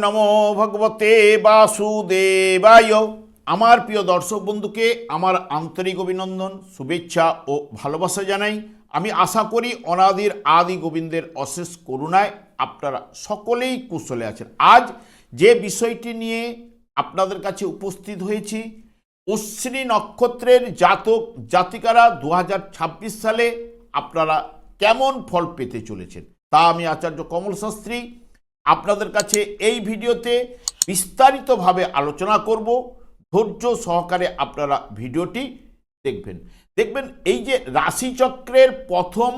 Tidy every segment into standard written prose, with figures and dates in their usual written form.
নমো ভগবতে বাসুদেবায়। আমার প্রিয় দর্শক বন্ধুকে আমার আন্তরিক অভিনন্দন, শুভেচ্ছা ও ভালোবাসা জানাই। আমি আশা করি অনাদির আদি গোবিন্দের অশেষ করুণায় আপনারা সকলেই কুশলে আছেন। আজ যে বিষয়টি নিয়ে আপনাদের কাছে উপস্থিত হয়েছি, অশ্বিনী নক্ষত্রের জাতক জাতিকারা 2026 সালে আপনারা কেমন ফল পেতে চলেছেন তা আমি আচার্য কমল শাস্ত্রী আপনাদের কাছে এই ভিডিওতে বিস্তারিতভাবে আলোচনা করব। ধৈর্য সহকারে আপনারা ভিডিওটি দেখবেন। এই যে রাশিচক্রের প্রথম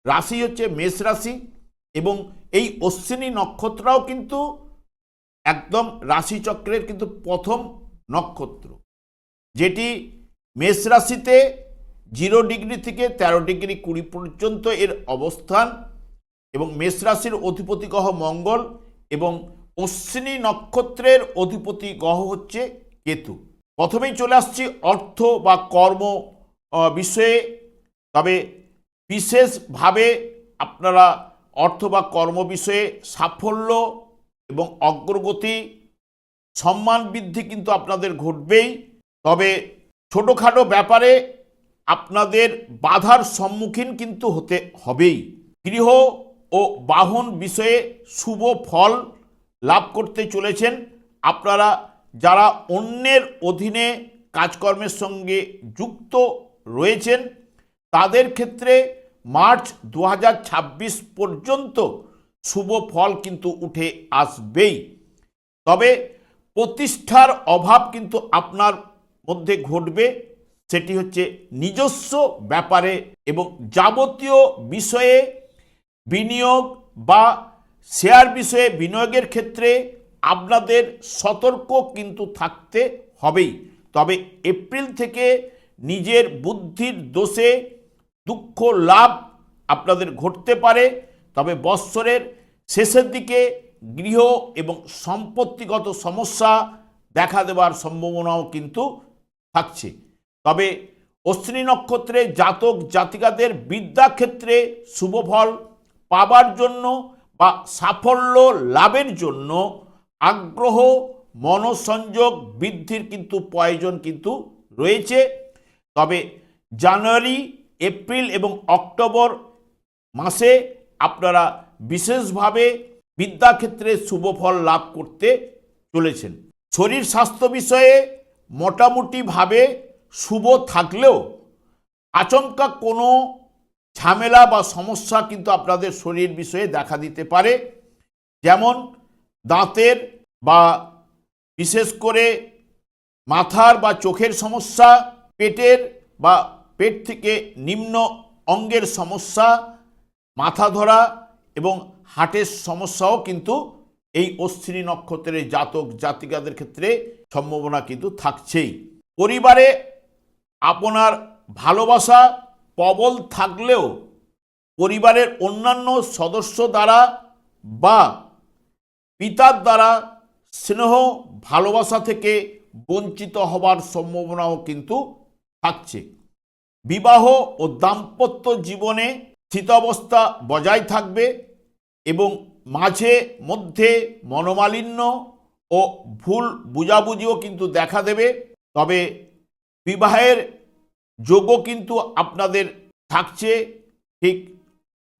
রাশি হচ্ছে মেষ রাশি, এবং এই অশ্বিনী নক্ষত্রও কিন্তু একদম রাশিচক্রের কিন্তু প্রথম নক্ষত্র, যেটি মেষ রাশিতে 0 ডিগ্রি থেকে 13 ডিগ্রি 20 পর্যন্ত এর অবস্থান, এবং মেষ রাশির অধিপতি গ্রহ মঙ্গল, এবং অশ্বিনী নক্ষত্রের অধিপতি গ্রহ হচ্ছে কেতু। প্রথমেই চলে আসছি অর্থ বা কর্ম বিষয়ে। তবে বিশেষভাবে আপনারা অর্থ বা কর্ম বিষয়ে সাফল্য এবং অগ্রগতি, সম্মান বৃদ্ধি কিন্তু আপনাদের ঘটবেই। তবে ছোটোখাটো ব্যাপারে আপনাদের বাধার সম্মুখীন কিন্তু হতে হবেই। গৃহ ও বাহন বিষয়ে শুভ ফল লাভ করতে চলেছেন। আপনারা যারা অন্যের অধীনে কাজকর্মের সঙ্গে যুক্ত রয়েছেন তাদের ক্ষেত্রে মার্চ 2026 পর্যন্ত শুভ ফল কিন্তু উঠে আসবেই। তবে প্রতিষ্ঠার অভাব কিন্তু আপনার মধ্যে ঘটবে, সেটি হচ্ছে নিজস্ব ব্যাপারে এবং যাবতীয় বিষয়ে বিনিয়োগ বা শেয়ার বিষয়ে বিনিয়োগের ক্ষেত্রে আপনাদের সতর্ক কিন্তু থাকতে হবেই। তবে এপ্রিল থেকে নিজের বুদ্ধির দোষে দুঃখ লাভ আপনাদের ঘটতে পারে। তবে বৎসরের শেষের দিকে গৃহ এবং সম্পত্তিগত সমস্যা দেখা দেওয়ার সম্ভাবনাও কিন্তু থাকছে। তবে অশ্বিনী নক্ষত্রে জাতক জাতিকাদের বিদ্যাক্ষেত্রে শুভফল পাবার জন্য বা সাফল্য লাভের জন্য আগ্রহ মনোসংযোগ বৃদ্ধির কিন্তু প্রয়োজন কিন্তু রয়েছে। তবে জানুয়ারি, এপ্রিল এবং অক্টোবর মাসে আপনারা বিশেষভাবে বিদ্যাক্ষেত্রে শুভফল লাভ করতে চলেছেন। শরীর স্বাস্থ্য বিষয়ে মোটামুটিভাবে শুভ থাকলেও আচমকা কোনো ঝামেলা বা সমস্যা কিন্তু আপনাদের শরীর বিষয়ে দেখা দিতে পারে, যেমন দাঁতের বা বিশেষ করে মাথার বা চোখের সমস্যা, পেটের বা পেট থেকে নিম্ন অঙ্গের সমস্যা, মাথা ধরা এবং হার্টের সমস্যাও কিন্তু এই অশ্বিনী নক্ষত্রের জাতক জাতিকাদের ক্ষেত্রে সম্ভাবনা কিন্তু থাকছেই। পরিবারে আপনার ভালোবাসা প্রবল থাকলেও পরিবারের অন্যান্য সদস্য দ্বারা বা পিতার দ্বারা স্নেহ ভালোবাসা থেকে বঞ্চিত হবার সম্ভাবনাও কিন্তু থাকছে। বিবাহ ও দাম্পত্য জীবনে স্থিতাবস্থা বজায় থাকবে এবং মাঝে মধ্যে মনোমালিন্য ও ভুল বুঝাবুঝিও কিন্তু দেখা দেবে। তবে বিবাহের যোগও কিন্তু আপনাদের থাকছে ঠিক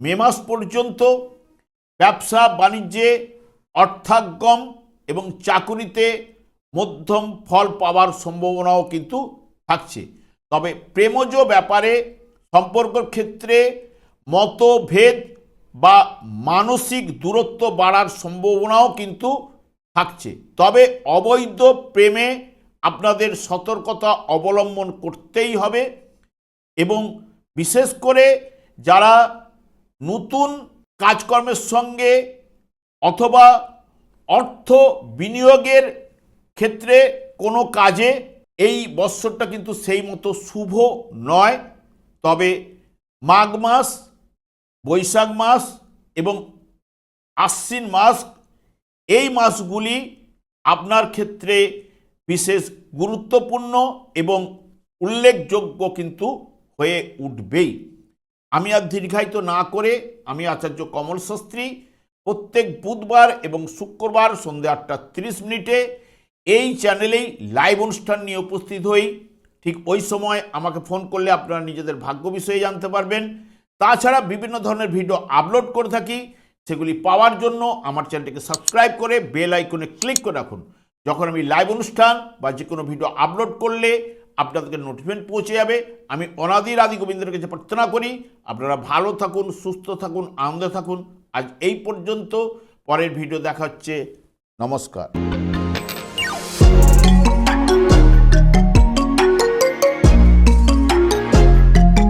মে মাস পর্যন্ত। ব্যবসা বাণিজ্যে অর্থাগম এবং চাকুরিতে মধ্যম ফল পাওয়ার সম্ভাবনাও কিন্তু থাকছে। তবে প্রেমজ ব্যাপারে সম্পর্কের ক্ষেত্রে মতভেদ বা মানসিক দূরত্ব বাড়ার সম্ভাবনাও কিন্তু থাকছে। তবে অবৈধ প্রেমে আপনাদের সতর্কতা অবলম্বন করতেই হবে, এবং বিশেষ করে যারা নতুন কাজকর্মের সঙ্গে অথবা অর্থ বিনিয়োগের ক্ষেত্রে কোনো কাজে এই বৎসরটা কিন্তু সেই মতো শুভ নয়। তবে মাঘ মাস, বৈশাখ মাস এবং আশ্বিন মাস, এই মাসগুলি আপনার ক্ষেত্রে বিশেষ গুরুত্বপূর্ণ এবং উল্লেখযোগ্য কিন্তু হয়ে উঠবেই। আমি আর দীর্ঘায়িত না করে আমি আচার্য কমল শাস্ত্রী প্রত্যেক বুধবার এবং শুক্রবার সন্ধ্যে 8:30 এই চ্যানেলেই লাইভ অনুষ্ঠান নিয়ে উপস্থিত হই। ঠিক ওই সময় আমাকে ফোন করলে আপনারা নিজেদের ভাগ্য বিষয়ে জানতে পারবেন। তাছাড়া বিভিন্ন ধরনের ভিডিও আপলোড করে থাকি, সেগুলি পাওয়ার জন্য আমার চ্যানেলটিকে সাবস্ক্রাইব করে বেল আইকনে ক্লিক করে রাখুন। যখন আমি লাইভ অনুষ্ঠান বা যে কোনো ভিডিও আপলোড করলে আপনাদেরকে নোটিফিকেশন পৌঁছে যাবে। আমি অনাদির আদি গোবিন্দের কাছে প্রার্থনা করি আপনারা ভালো থাকুন, সুস্থ থাকুন, আনন্দে থাকুন। আজ এই পর্যন্ত, পরের ভিডিও দেখা হচ্ছে। নমস্কার।